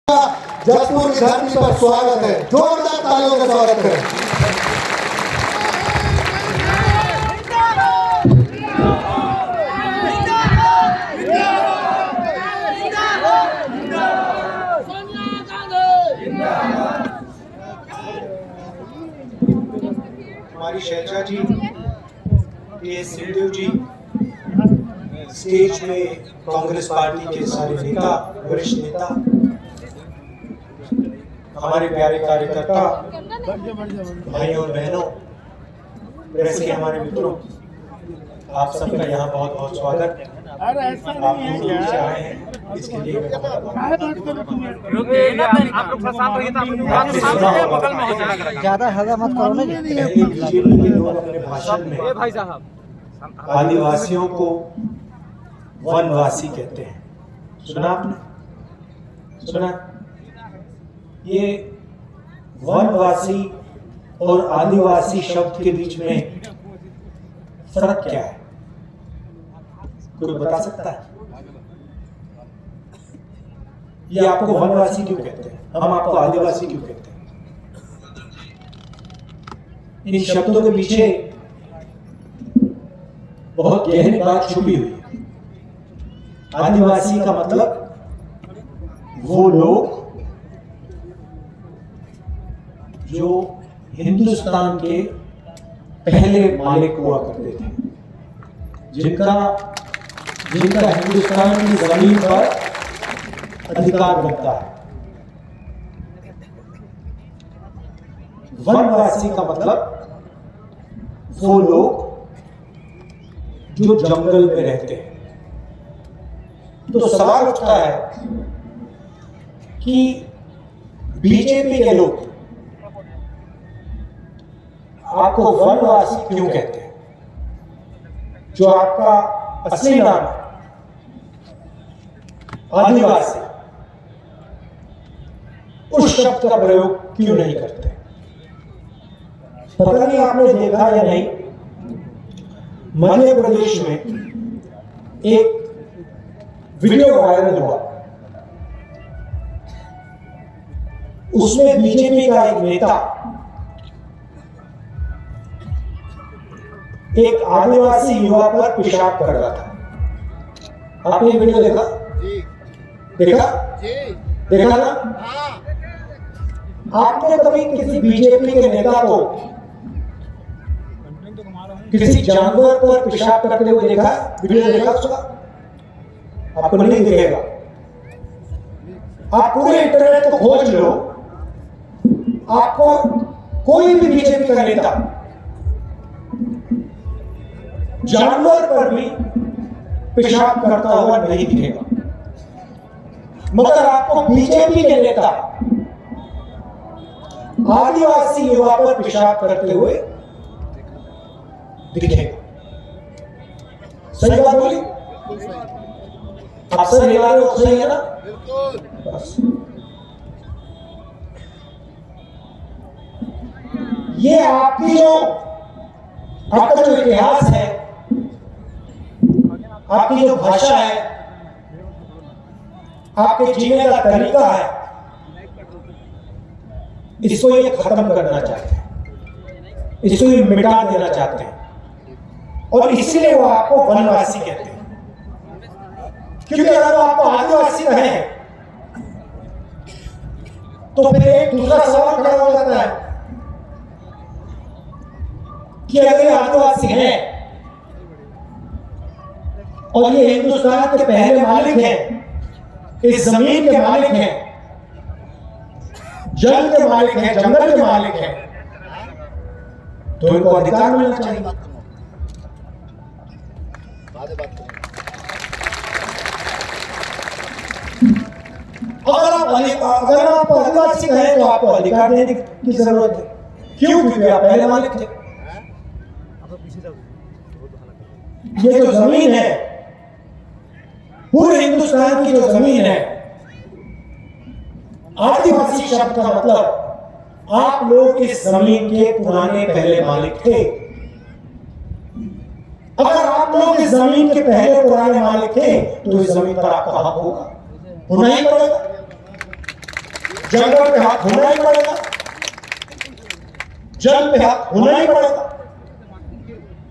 जसपुर की धरती पर स्वागत है, जोरदार तालियों का स्वागत करें। हमारी शैलजा जी, ये सिद्धू जी, स्टेज में कांग्रेस पार्टी के सारे नेता, वरिष्ठ नेता, हमारे प्यारे कार्यकर्ता, भाइयों और बहनों, प्रेस के हमारे मित्रों, आप सबका यहाँ बहुत बहुत स्वागत। आप दूर से आए हैं, इसके लिए मैं ज्यादा हल्ला मत करो ना। बीजेपी के लोग अपने भाषण में आदिवासियों को वनवासी कहते हैं। सुना आपने? सुना? ये वनवासी और आदिवासी शब्द के बीच में फर्क क्या है? कोई बता सकता है? ये आपको वनवासी क्यों कहते हैं, हम आपको आदिवासी क्यों कहते हैं? इन शब्दों के पीछे बहुत गहरी बात छुपी हुई है। आदिवासी का मतलब वो लोग जो हिंदुस्तान के पहले मालिक हुआ करते थे, जिनका हिंदुस्तान की जमीन पर अधिकार बनता है। वनवासी का मतलब वो लोग जो जंगल में रहते हैं। तो सवाल उठता है कि बीजेपी के लोग आपको वनवासी क्यों कहते हैं, जो आपका असली नाम है आदिवासी? उस शब्द का प्रयोग क्यों नहीं करते? पता नहीं आपने देखा या नहीं, मध्य प्रदेश में एक वीडियो वायरल हुआ। उसमें बीजेपी का एक नेता एक आदिवासी युवा पर पेशाब कर रहा था। आपने ये वीडियो देखा? देखा? देखा ना? आपने कभी किसी बीजेपी के नेता को किसी जानवर पर पेशाब करते हुए देखा? वीडियो देखा उसका? आपको नहीं दिखेगा। आप पूरे इंटरनेट को खोज लो, आपको कोई भी बीजेपी का नेता जानवर पर भी पेशाब करता हुआ नहीं दिखेगा, मगर आपको बीजेपी के नेता आदिवासी युवा पर पेशाब करते हुए दिखेगा। सही बात बोली? आप सही हिला रहे हो, सही है ना? बस ये आपकी जो आपका जो इतिहास है, आपकी जो भाषा है, आपके जीने का तरीका है, इसको ये खत्म करना चाहते हैं, इसको ये मिटा देना चाहते हैं, और इसलिए वो आपको वनवासी कहते हैं। क्योंकि अगर वो आपको आदिवासी कहे तो फिर एक दूसरा सवाल खड़ा हो जाता है कि अगर आदिवासी हैं और ये हिंदुस्तान के पहले मालिक हैं, इस जमीन के मालिक हैं, जल के मालिक हैं, जंगल के मालिक हैं, तो इनको अधिकार मिलना चाहिए। अगर आप आदिवासी कहें तो आपको अधिकार देने की जरूरत है। क्यों? क्योंकि आप पहले मालिक थे। ये जो जमीन है, पूरे हिंदुस्तान की जो जमीन है, आदिवासी शब्द का मतलब आप लोग इस जमीन के पुराने पहले मालिक थे। अगर आप लोग इस जमीन के पहले पुराने मालिक थे तो इस जमीन पर आपका हक होगा, होना ही पड़ेगा। जंगल पे हाथ होना ही पड़ेगा, जल पे हाथ होना ही पड़ेगा।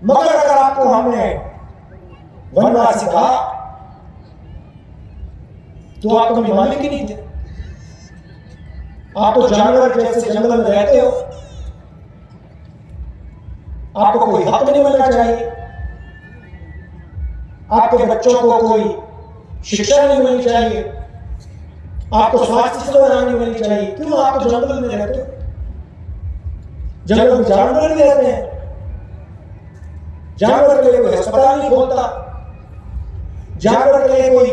मगर अगर आपको हमने वनवास कहा तो आप कभी मालिक ही नहीं थे। आप तो जानवर जैसे जंगल में रहते हो, आपको कोई हक नहीं मिलना चाहिए, आपके बच्चों को कोई शिक्षा नहीं मिलनी चाहिए, आपको स्वास्थ्य सुविधा नहीं मिलनी चाहिए। क्यों? आप तो जंगल में रहते हो, जंगल में जानवर भी रहते हैं, जानवर के लिए कोई अस्पताल नहीं खोलता, जानवर के लिए कोई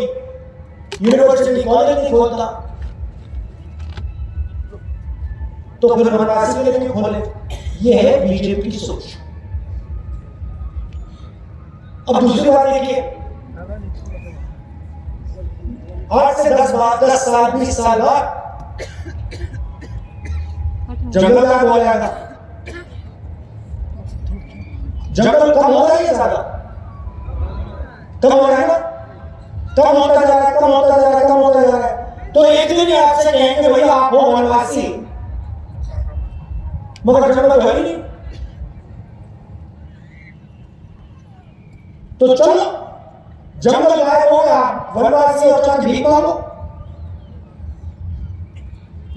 यूनिवर्सिटी कॉलेज नहीं खोलता, तो फिर वनवासी के लिए क्यों खोले? ये है बीजेपी की सोच। अब दूसरी बात देखिए, 8 से 10 साल 20 साल बाद जंगल गायब हो जाएगा। जंगल कम हो रहा है, ज्यादा कम हो रहा है ना, कम होता जा रहा है, कम होता जा रहा है, कम होता जा रहा है। तो एक दिन आपसे कहेंगे भैया आप हो वनवासी, मगर जंगल है ही नहीं। तो चलो जंगल गायब हो गया, वनवासी और चार भीख मांगो,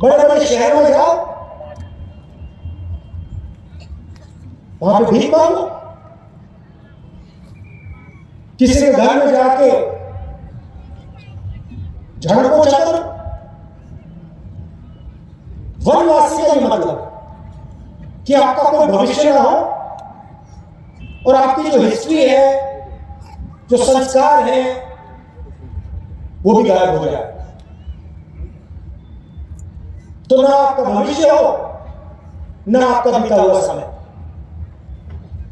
बड़े बड़े शहरों में जाओ, वहां पे भीख मांगो, किसी के घर में जाके झाड़ पोछा करो। वनवासी का मतलब कि आपका कोई भविष्य ना हो और आपकी जो हिस्ट्री है, जो संस्कार है, वो भी गायब हो जाए। तो ना आपका भविष्य हो, ना आपका बीता हुआ समय।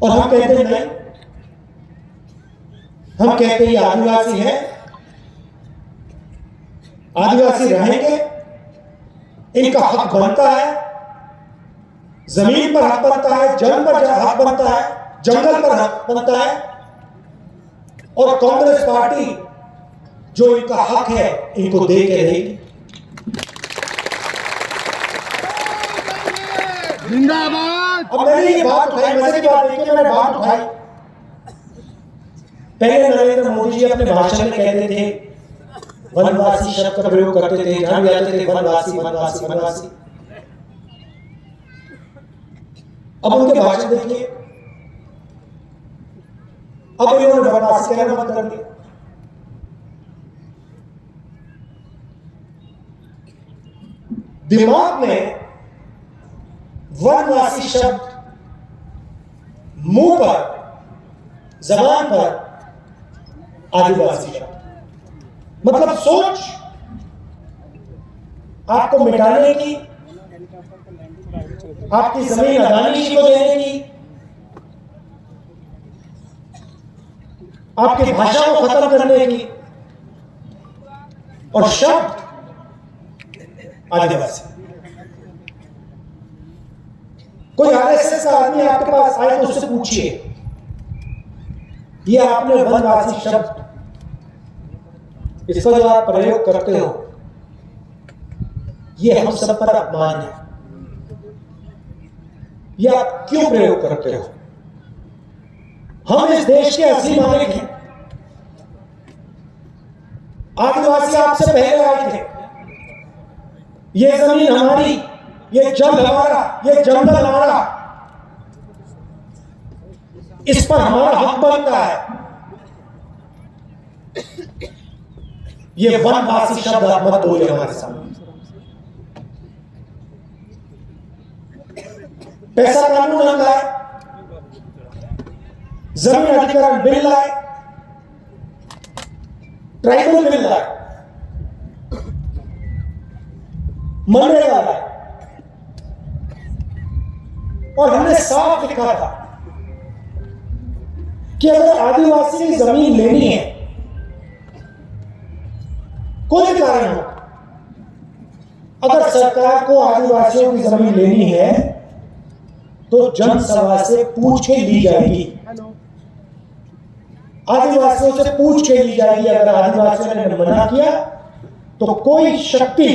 और हम कहते हैं नहीं, हम कहते हैं आदिवासी है, आदिवासी रहेंगे, इनका हक बनता है, जमीन पर हक बनता है, जल पर हक बनता है, जंगल पर हक बनता है। और कांग्रेस पार्टी जो इनका हक है इनको दे के रहेगी। जिंदाबाद। अब मैंने ये बात उठाई, मजे की बात देखिए, मैंने बात उठाई। पहले नरेंद्र मोदी जी अपने भाषण में कहते थे, वनवासी शब्द का प्रयोग करते थे, जहां भी आते थे वनवासी वनवासी वनवासी। अब उनके भाषण देखिए, अब इन्होंने वनवासी कहना बंद कर दिया। दिमाग में वनवासी शब्द, मुंह पर, जबान पर आदिवासी शब्द। मतलब सोच आपको मिटाने की, आपकी जमीन अदानी को देने की, आपकी भाषा को खत्म करने की, और शब्द आदिवासी। कोई आरएसएस का आदमी आपके पास आए तो उससे पूछिए, ये आपने वनवासी शब्द, इसका जो आप प्रयोग करते हो, ये हम सब पर अपमान है, ये आप क्यों प्रयोग करते हो? हम इस देश के असली मालिक हैं। आदिवासी आपसे पहले आए थे। ये जमीन हमारी, ये जल हमारा, ये जंगल हमारा, इस पर हमारा हक बनता है। ये वनवासी शब्द आप मत बोले हमारे सामने। पैसा कानून हम लाए, जमीन अधिग्रहण बिल लाए, ट्राइबल बिल लाए, मनरेगा लाए, और हमने साफ लिखा था कि अगर आदिवासी की जमीन लेनी है, कोई कारण हो, अगर सरकार को आदिवासियों की जमीन लेनी है तो जनसभा से पूछ के ली जाएगी, आदिवासियों से पूछ के ली जाएगी। अगर आदिवासियों ने मना किया तो कोई शक्ति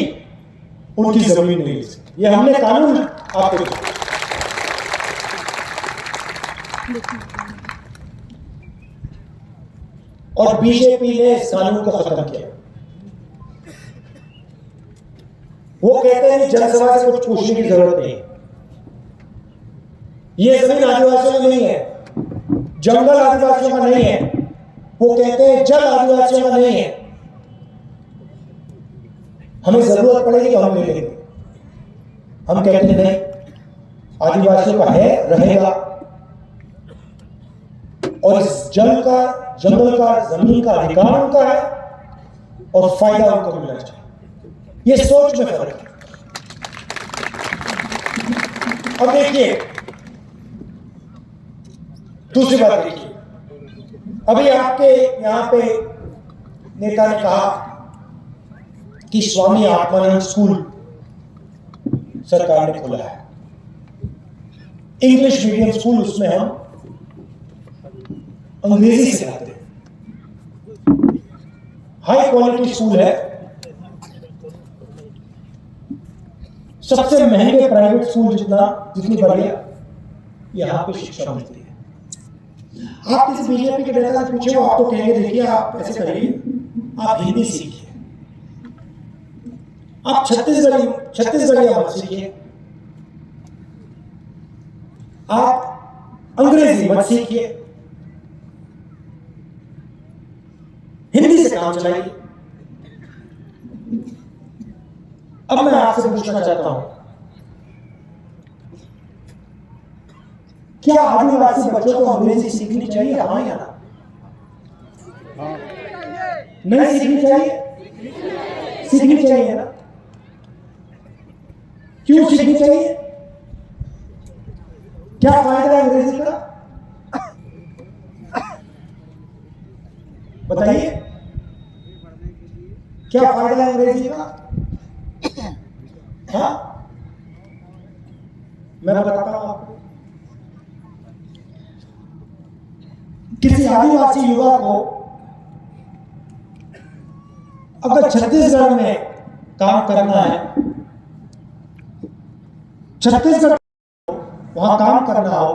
उनकी जमीन नहीं ले सकते। ये हमने कानून आपको दिया। और बीजेपी ने इस कानून को खत्म किया। वो कहते हैं जनसभा से कुछ पूछने की जरूरत नहीं, ये जमीन आदिवासियों की नहीं है, जंगल आदिवासियों का नहीं है। वो कहते हैं जल आदिवासियों का नहीं है, हमें जरूरत पड़ेगी तो हम ले लेंगे। हम कहते हैं नहीं, आदिवासियों का है, रहेगा, और इस जल का, जंगल का, जमीन का अधिकार उनका है और फायदा उनको मिलना चाहिए। ये सोच में फर्क है। अब देखिए दूसरी बात, देखिए अभी आपके यहां पे नेता ने कहा कि स्वामी आत्मानंद स्कूल सरकार ने खोला है, इंग्लिश मीडियम स्कूल, उसमें हम अंग्रेजी सिखाते हैं, हाई क्वालिटी स्कूल है, सबसे महंगे प्राइवेट स्कूल जितनी बढ़िया यहां पे शिक्षा मिलती है। आप किसी बीजेपी के नेता से पूछे, आप तो कहेंगे देखिए आप ऐसे करिए, आप हिंदी सीखिए, आप छत्तीसगढ़िया मत सीखिए, आप अंग्रेजी मत सीखिए, हिंदी से काम चलाइए। अब मैं आपसे पूछना चाहता हूं, क्या आदिवासी बच्चों को अंग्रेजी सीखनी चाहिए, हाँ या ना? नहीं सीखनी चाहिए? सीखनी चाहिए ना? क्यों सीखनी चाहिए? क्या फायदा है अंग्रेजी का? बताइए, क्या फायदा है अंग्रेजी का? हाँ, मैं बताता हूं आपको। किसी आदिवासी युवा को अगर छत्तीसगढ़ में काम करना है, छत्तीसगढ़ वहां काम करना हो,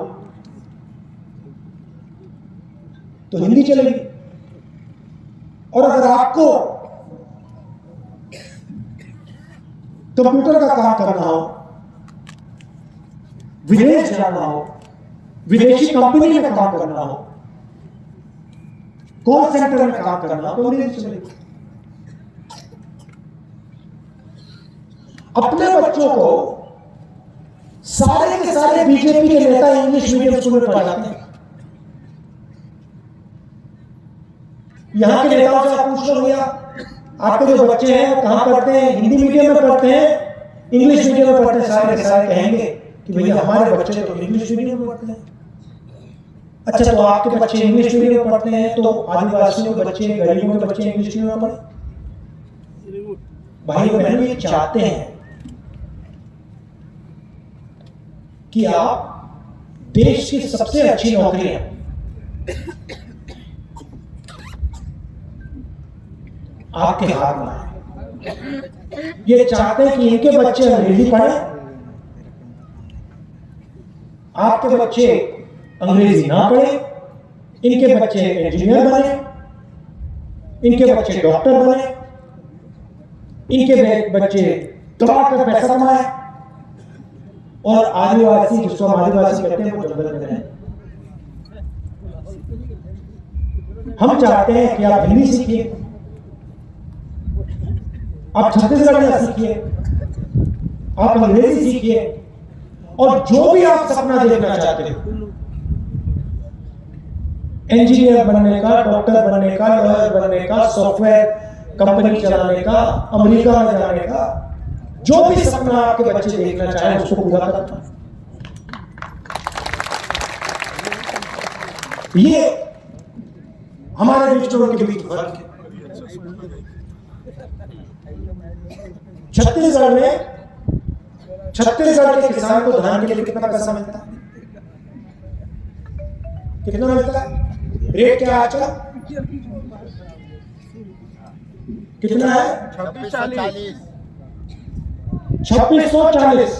तो हिंदी चलेगी। और अगर आपको कंप्यूटर का काम करना हो, विदेश जाना हो, विदेशी कंपनी में काम करना हो, कॉल सेंटर में काम करना हो, तो अंग्रेजी चलेगी। अपने बच्चों को सारे के सारे बीजेपी के नेता इंग्लिश मीडियम स्कूल में पढ़ाते हैं। यहां के नेताओं से आप पूछ लो, भैया आपके जो बच्चे हैं कहां पढ़ते हैं, हिंदी मीडियम में पढ़ते हैं, इंग्लिश मीडियम में पढ़ते हैं? सारे के सारे कहेंगे कि भैया हमारे बच्चे तो इंग्लिश मीडियम में पढ़ते हैं। अच्छा, तो आपके बच्चे इंग्लिश मीडियम में पढ़ते हैं, तो आदिवासियों के बच्चे, गरीबों के बच्चे इंग्लिश मीडियम में पढ़े? भाई बहनों, ये चाहते हैं कि आप देश की सबसे अच्छी नौकरियां आपके हाथ में आए। ये चाहते हैं कि इनके बच्चे अंग्रेजी पढ़े, आपके बच्चे अंग्रेजी ना पढ़े, इनके बच्चे इंजीनियर बने, इनके बच्चे डॉक्टर बने, इनके बच्चे कमा कर पैसा कमाए, और आदिवासी, जिसको हम आदिवासी कहते हैं, वो जंगल में रहें। हम चाहते हैं कि आप हिंदी सीखिए, आप छत्तीसगढ़िया सीखिए, आप अंग्रेजी सीखिए, और जो भी आप सपना देखना चाहते हो, इंजीनियर बनने का, डॉक्टर बनने का, लॉयर बनने का, सॉफ्टवेयर कंपनी चलाने का, अमेरिका में जाने का, जो भी सपना आपके बच्चे देखना चाहें उसको पूरा करना। ये हमारे बीच और उनके बीच फर्क है। छत्तीसगढ़ के किसान को धान के लिए कितना पैसा मिलता है? कितना मिलता है? रेट क्या है आजकल? कितना है? 2640। 2640।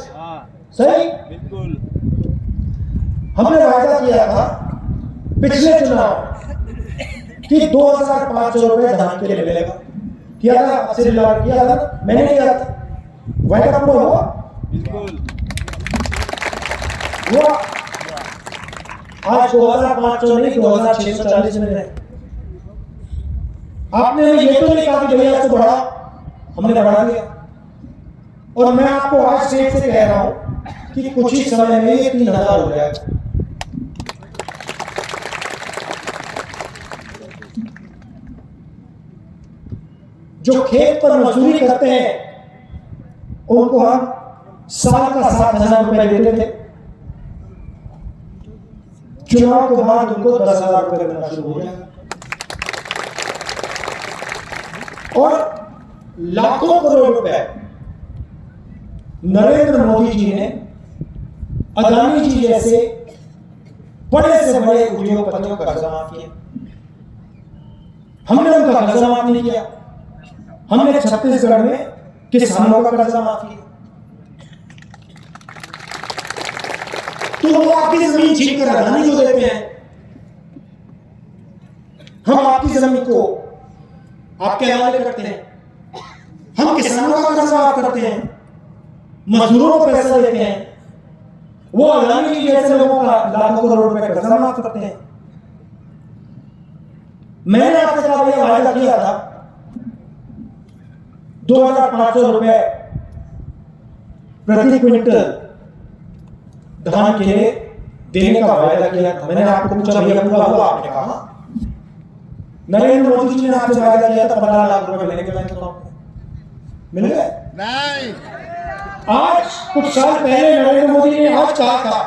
सही। बिल्कुल। हमने वायदा किया था पिछले चुनाव कि 2500 रुपए धान के लिए मिलेगा, किया था आपसे किया था ना? मैंने किया था, वायदा पूरा हुआ। बिल्कुल हुआ। आज 2500 नहीं 2640 मिल रहे हैं। आपने ये तो नहीं कहा कि भैया तो बढ़ा, हमने बढ़ा दिया। और मैं आपको आज से कह रहा हूं कि कुछ ही समय में ये 3000 हो जाएगा। जो खेत पर मजदूरी करते हैं उनको हम साल का 7000 रुपए देते थे, चुनाव के बाद उनको 10,000 रुपए मिलना शुरू हो गया। और लाखों करोड़ रुपए नरेंद्र मोदी जी ने अदानी जी जैसे बड़े से बड़े उद्योगपतियों का कर्जा माफ किया। हमने उनका कर्जा माफ नहीं किया। हमने छत्तीसगढ़ में किसानों का कर्जा माफ किया। तो वो आपकी जमीन छीन कर अदानी को देते हैं, हम आपकी जमीन को आपके हवाले करते हैं। हम किसानों का कर्जा माफ करते हैं, मजदूरों को पैसा देते हैं, वो अदानी जी जैसे लोगों का लाखों करोड़ रुपए कर्जा माफ करते हैं। मैंने आपसे कहा भैया वायदा किया था 2500 रुपए प्रति क्विंटल धान के लिए देने का वायदा किया था। मैंने आपको पूछा भैया पूरा हुआ? आपने कहा नरेंद्र मोदी जी ने आपसे वायदा किया था 15 लाख रुपए मिलेंगे बैंक अकाउंट में, मिल गए? नहीं। आज कुछ साल पहले नरेंद्र मोदी ने आज कहा था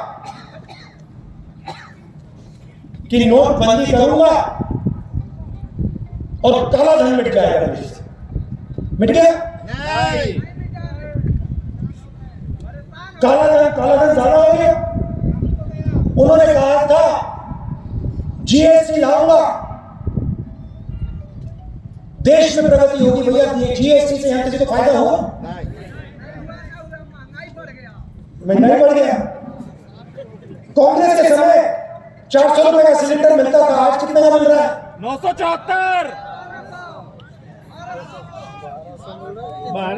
कि नोटबंदी करूंगा और काला धन मिट जाएगा देश से। मिट गया? नहीं। काला धन ज्यादा हो गया। उन्होंने कहा था जीएसटी लाऊंगा, देश में प्रगति होगी। भैया जीएसटी से यहां किसी को फायदा होगा? महंगाई बढ़ गया। कांग्रेस के समय 400 रुपए का सिलेंडर मिलता था, आज कितना का मिल रहा है? 974।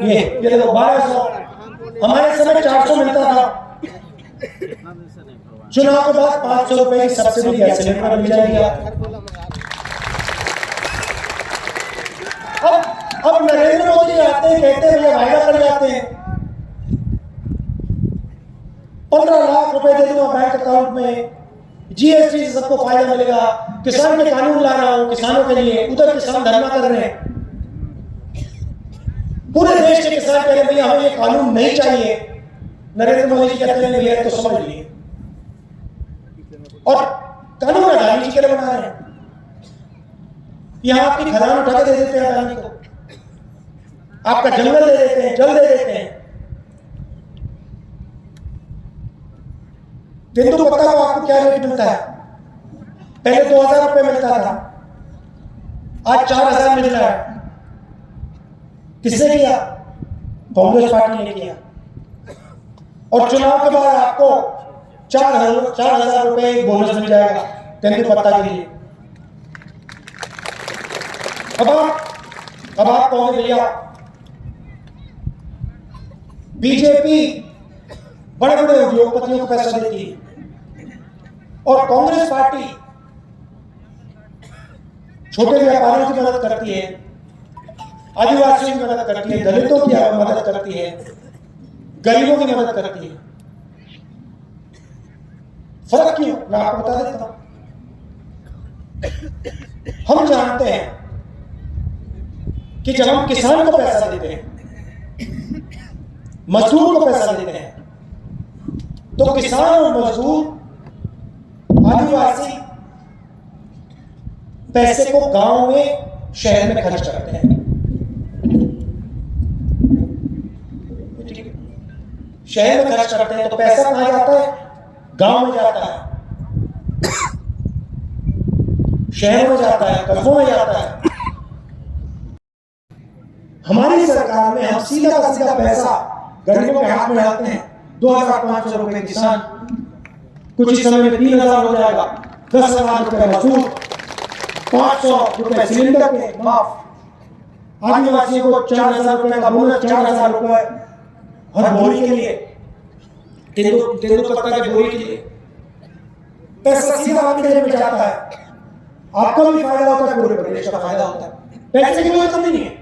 ये देखो 1200। हमारे समय 400 मिलता था, चुनाव के बाद 500 रुपए की सब्सिडी गैस सिलेंडर मिल जाएगी। अब नरेंद्र मोदी आते हैं, कहते हैं भैया वायदा कर जाते हैं 15 लाख रुपए दे दूंगा बैंक अकाउंट में, जीएसटी से सबको फायदा मिलेगा, किसान के कानून ला रहा हूं किसानों के लिए। उधर किसान धरना कर रहे हैं, पूरे देश के किसान कह रहे हैं भैया हमें ये कानून नहीं चाहिए। नरेंद्र मोदी जी कहते हैं भैया तो समझ लिए, और कानून अदानी जी के लिए बना रहे हैं। यहां आपकी खदान उठा के दे देते हैं अदानी को, आपका जंगल दे देते हैं, जल दे देते हैं। तेंदुपत्ता को आपको क्या रेट मिलता है? पहले 2000 रुपए मिलता था, आज 4000 मिल रहा है। किसने किया? कांग्रेस पार्टी ने किया। और चुनाव के बाद आपको 4000 रुपए बोनस मिल जाएगा तेंदुपत्ता के लिए। अब आप कहोगे भैया बीजेपी बड़े बड़े उद्योगपतियों को पैसा देती है और कांग्रेस पार्टी छोटे व्यापारियों की मदद करती है, आदिवासियों की मदद करती है, दलितों की मदद करती है, गरीबों की मदद करती है। फर्क क्यों? मैं आपको बता देता हूं। हम जानते हैं कि जब हम किसान को पैसा देते हैं, मजदूर को पैसा देते हैं, तो किसान और मजदूर, आदिवासी पैसे को गांव में शहर में खर्च करते हैं। शहर में खर्च करते हैं तो पैसा कहां जाता है? गांव में जाता है, शहर में जाता है, कस्बों में जाता है। हमारी सरकार में हम सीधा का सीधा पैसा गरीबों के हाथ में डालते हैं। 2,500 रुपए किसान, कुछ ही समय में 3,000 हो जाएगा। 10,000 रुपए मजदूर, 500 रुपए सिलेंडर के माफ, आदिवासियों को 4,000 रुपए का बोनस, 4,000 रुपए हर बोरी के लिए, तेंदुपत्ता के बोरी के लिए। पैसा सीधा आपके जेब में जाता है, आपको भी फायदा होता है, पूरे प्रदेश का फायदा होता है। पैसे की कोई कमी नहीं है।